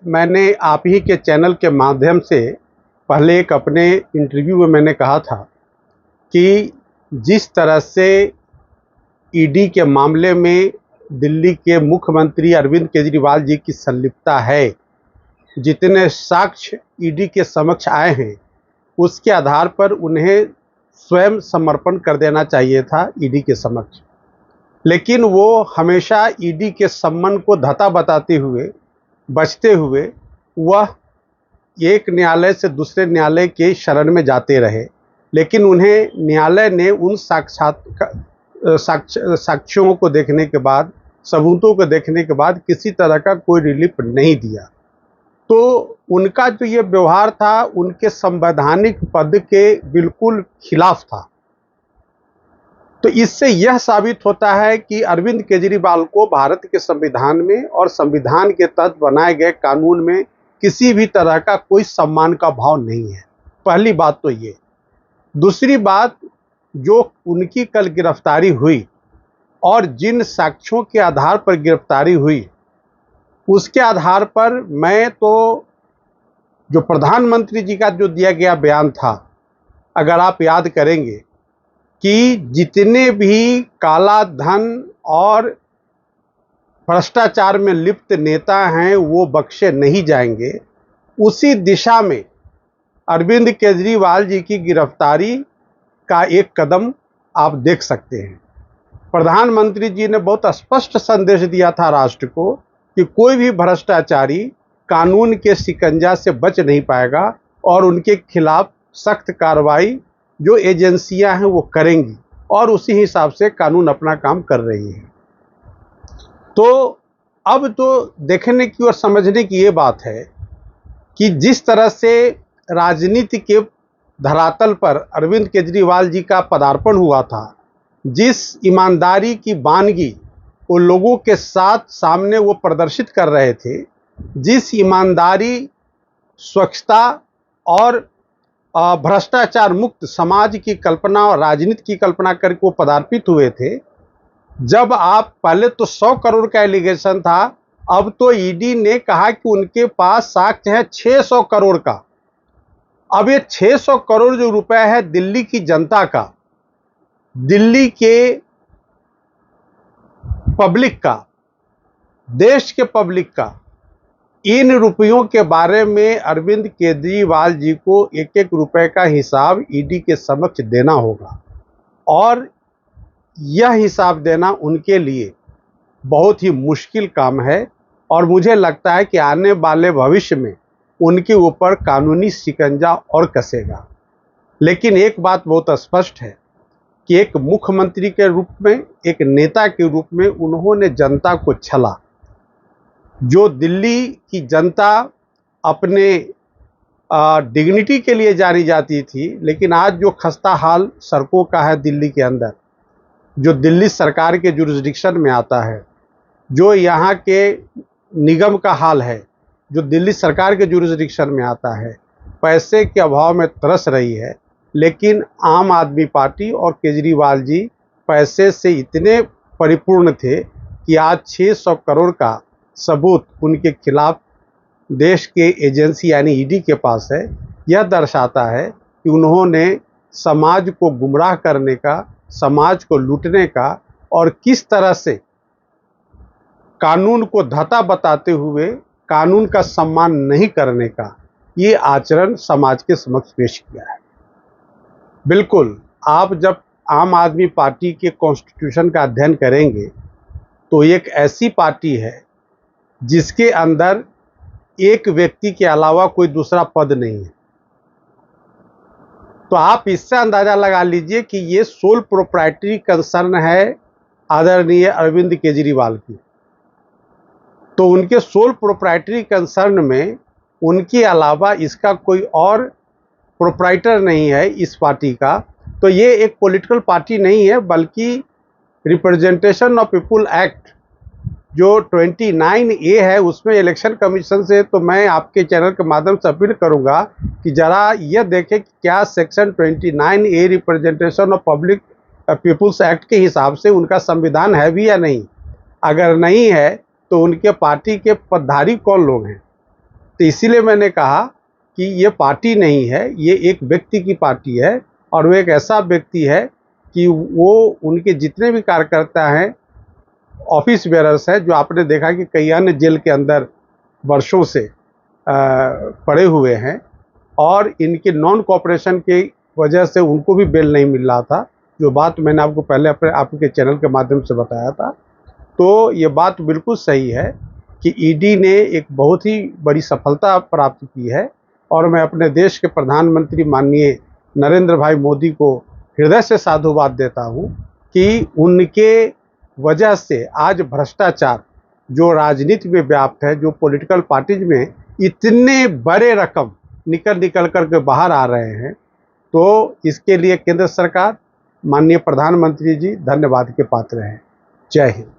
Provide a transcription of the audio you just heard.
मैंने आप ही के चैनल के माध्यम से पहले एक अपने इंटरव्यू में मैंने कहा था कि जिस तरह से ईडी के मामले में दिल्ली के मुख्यमंत्री अरविंद केजरीवाल जी की संलिप्तता है, जितने साक्ष्य ईडी के समक्ष आए हैं उसके आधार पर उन्हें स्वयं समर्पण कर देना चाहिए था ईडी के समक्ष। लेकिन वो हमेशा ईडी के सम्मान को धता बताते हुए, बचते हुए वह एक न्यायालय से दूसरे न्यायालय के शरण में जाते रहे। लेकिन उन्हें न्यायालय ने उन साक्ष्यों को देखने के बाद, सबूतों को देखने के बाद किसी तरह का कोई रिलीफ नहीं दिया। तो उनका जो ये व्यवहार था उनके संवैधानिक पद के बिल्कुल खिलाफ था। तो इससे यह साबित होता है कि अरविंद केजरीवाल को भारत के संविधान में और संविधान के तहत बनाए गए कानून में किसी भी तरह का कोई सम्मान का भाव नहीं है। पहली बात तो ये। दूसरी बात, जो उनकी कल गिरफ्तारी हुई और जिन साक्ष्यों के आधार पर गिरफ्तारी हुई उसके आधार पर मैं तो जो प्रधानमंत्री जी का जो दिया गया बयान था, अगर आप याद करेंगे कि जितने भी काला धन और भ्रष्टाचार में लिप्त नेता हैं वो बख्शे नहीं जाएंगे, उसी दिशा में अरविंद केजरीवाल जी की गिरफ्तारी का एक कदम आप देख सकते हैं। प्रधानमंत्री जी ने बहुत स्पष्ट संदेश दिया था राष्ट्र को कि कोई भी भ्रष्टाचारी कानून के शिकंजा से बच नहीं पाएगा और उनके खिलाफ सख्त कार्रवाई जो एजेंसियां हैं वो करेंगी, और उसी हिसाब से कानून अपना काम कर रही है। तो अब तो देखने की और समझने की ये बात है कि जिस तरह से राजनीति के धरातल पर अरविंद केजरीवाल जी का पदार्पण हुआ था, जिस ईमानदारी की वानगी वो लोगों के साथ सामने वो प्रदर्शित कर रहे थे, जिस ईमानदारी, स्वच्छता और भ्रष्टाचार मुक्त समाज की कल्पना और राजनीति की कल्पना करके वो पदार्पित हुए थे। जब आप पहले तो 100 करोड़ का एलिगेशन था, अब तो ईडी ने कहा कि उनके पास साक्ष्य है 600 करोड़ का। अब ये 600 करोड़ जो रुपए है दिल्ली की जनता का, दिल्ली के पब्लिक का, देश के पब्लिक का, इन रुपयों के बारे में अरविंद केजरीवाल जी को एक एक रुपए का हिसाब ईडी के समक्ष देना होगा, और यह हिसाब देना उनके लिए बहुत ही मुश्किल काम है। और मुझे लगता है कि आने वाले भविष्य में उनके ऊपर कानूनी शिकंजा और कसेगा। लेकिन एक बात बहुत स्पष्ट है कि एक मुख्यमंत्री के रूप में, एक नेता के रूप में उन्होंने जनता को छला। जो दिल्ली की जनता अपने डिग्निटी के लिए जानी जाती थी, लेकिन आज जो खस्ता हाल सड़कों का है दिल्ली के अंदर, जो दिल्ली सरकार के जुरिस्डिक्शन में आता है, जो यहाँ के निगम का हाल है, जो दिल्ली सरकार के जुरिस्डिक्शन में आता है, पैसे के अभाव में तरस रही है। लेकिन आम आदमी पार्टी और केजरीवाल जी पैसे से इतने परिपूर्ण थे कि आज 600 करोड़ का सबूत उनके खिलाफ देश के एजेंसी यानी ईडी के पास है। यह दर्शाता है कि उन्होंने समाज को गुमराह करने का, समाज को लूटने का और किस तरह से कानून को धता बताते हुए कानून का सम्मान नहीं करने का ये आचरण समाज के समक्ष पेश किया है। बिल्कुल, आप जब आम आदमी पार्टी के कॉन्स्टिट्यूशन का अध्ययन करेंगे तो एक ऐसी पार्टी है जिसके अंदर एक व्यक्ति के अलावा कोई दूसरा पद नहीं है। तो आप इससे अंदाजा लगा लीजिए कि ये सोल प्रोप्राइटरी कंसर्न है आदरणीय अरविंद केजरीवाल की। तो उनके सोल प्रोप्राइटरी कंसर्न में उनके अलावा इसका कोई और प्रोप्राइटर नहीं है इस पार्टी का। तो ये एक पॉलिटिकल पार्टी नहीं है, बल्कि रिप्रेजेंटेशन ऑफ पीपुल एक्ट जो 29A है उसमें इलेक्शन कमीशन से, तो मैं आपके चैनल के माध्यम से अपील करूंगा कि ज़रा यह देखें कि क्या section 29A representation of public people's act के हिसाब से उनका संविधान है भी या नहीं। अगर नहीं है तो उनके पार्टी के पदधारी कौन लोग हैं, तो इसीलिए मैंने कहा कि ये पार्टी नहीं है, ये एक व्यक्ति की पार्टी है और वो एक ऐसा व्यक्ति है कि वो उनके जितने भी कार्यकर्ता हैं, ऑफिस बेरर्स है, जो आपने देखा कि कई अन्य जेल के अंदर वर्षों से पड़े हुए हैं और इनके नॉन कोऑपरेशन की वजह से उनको भी बेल नहीं मिल रहा था, जो बात मैंने आपको पहले अपने आपके चैनल के माध्यम से बताया था। तो ये बात बिल्कुल सही है कि ईडी ने एक बहुत ही बड़ी सफलता प्राप्त की है और मैं अपने देश के प्रधानमंत्री माननीय नरेंद्र भाई मोदी को हृदय से साधुवाद देता हूँ कि उनके वजह से आज भ्रष्टाचार जो राजनीति में व्याप्त है, जो पॉलिटिकल पार्टीज में इतने बड़े रकम निकल करके बाहर आ रहे हैं, तो इसके लिए केंद्र सरकार, माननीय प्रधानमंत्री जी धन्यवाद के पात्र हैं। जय हिंद।